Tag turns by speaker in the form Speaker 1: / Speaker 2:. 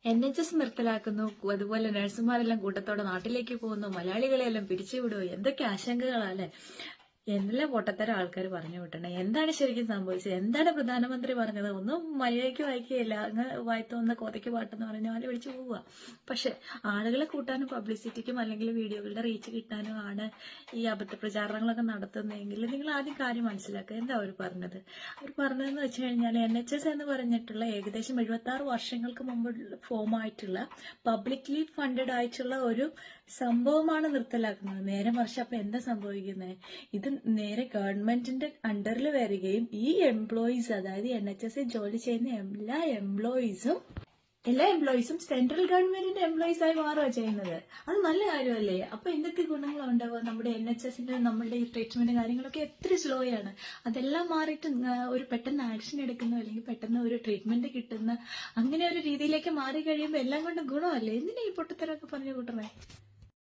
Speaker 1: NHS നിർത്തലാക്കുന്നു, അതുപോലെ നഴ്സുമാരെല്ലാം കൂട്ടത്തോടെ നാട്ടിലേക്ക് പോകുന്നു, മലയാളികളെല്ലാം പിരിച്ചുവിടുമോ, എന്തൊക്കെ ആശങ്കകളല്ലേ. എന്തെല്ലാം പൊട്ടത്തരം ആൾക്കാർ പറഞ്ഞു വിട്ടണേ. എന്താണ് ശരിക്കും സംഭവിച്ചത്? എന്താണ് പ്രധാനമന്ത്രി പറഞ്ഞത്? ഒന്നും മര്യാദയ്ക്ക് വായിക്കുകയില്ല. അങ്ങ് വായിത്തോന്ന കോതയ്ക്ക് പാട്ടെന്ന് പറഞ്ഞാൽ ആല് വിളിച്ചു പോവുക. പക്ഷെ ആളുകളെ കൂട്ടാനും പബ്ലിസിറ്റിക്കും അല്ലെങ്കിൽ വീഡിയോകളുടെ റീച്ച് കിട്ടാനും ആണ് ഈ അബദ്ധ പ്രചാരണങ്ങളൊക്കെ നടത്തുന്നതെങ്കിൽ നിങ്ങൾ ആദ്യം കാര്യം മനസ്സിലാക്കുക. എന്താ അവർ പറഞ്ഞത്? അവർ പറഞ്ഞതെന്ന് വെച്ച് കഴിഞ്ഞാൽ NHS എന്ന് പറഞ്ഞിട്ടുള്ള ഏകദേശം 76 വർഷങ്ങൾക്ക് മുമ്പ് ഫോം ആയിട്ടുള്ള പബ്ലിക്ലി ഫണ്ടഡ് ആയിട്ടുള്ള ഒരു സംഭവമാണ് നിർത്തലാക്കുന്നത്. നേരെ മറിച്ച് അപ്പൊ എന്താ സംഭവിക്കുന്നത്? ഇത് നേരെ ഗവൺമെന്റിന്റെ അണ്ടറിൽ വരികയും ഈ എംപ്ലോയീസ്, അതായത് NHS ജോലി ചെയ്യുന്ന എല്ലാ എംപ്ലോയീസും സെൻട്രൽ ഗവൺമെന്റിന്റെ എംപ്ലോയീസ് ആയി മാറുക ചെയ്യുന്നത്. അത് നല്ല കാര്യമല്ലേ? അപ്പൊ എന്തൊക്കെ ഗുണങ്ങളുണ്ടാവുക? നമ്മുടെ NHSന്റെ നമ്മളുടെ ഈ ട്രീറ്റ്മെന്റ് കാര്യങ്ങളൊക്കെ എത്ര സ്ലോ ആണ്. അതെല്ലാം മാറിയിട്ട് ഒരു പെട്ടെന്ന് ആക്ഷൻ എടുക്കുന്ന അല്ലെങ്കിൽ പെട്ടെന്ന് ഒരു ട്രീറ്റ്മെന്റ് കിട്ടുന്ന അങ്ങനെ ഒരു രീതിയിലേക്ക് മാറി കഴിയുമ്പോൾ എല്ലാം കൊണ്ട് ഗുണമല്ലേ? എന്തിനാ ഈ പൊട്ടത്തരമൊക്കെ പറഞ്ഞു കൂട്ടണേ?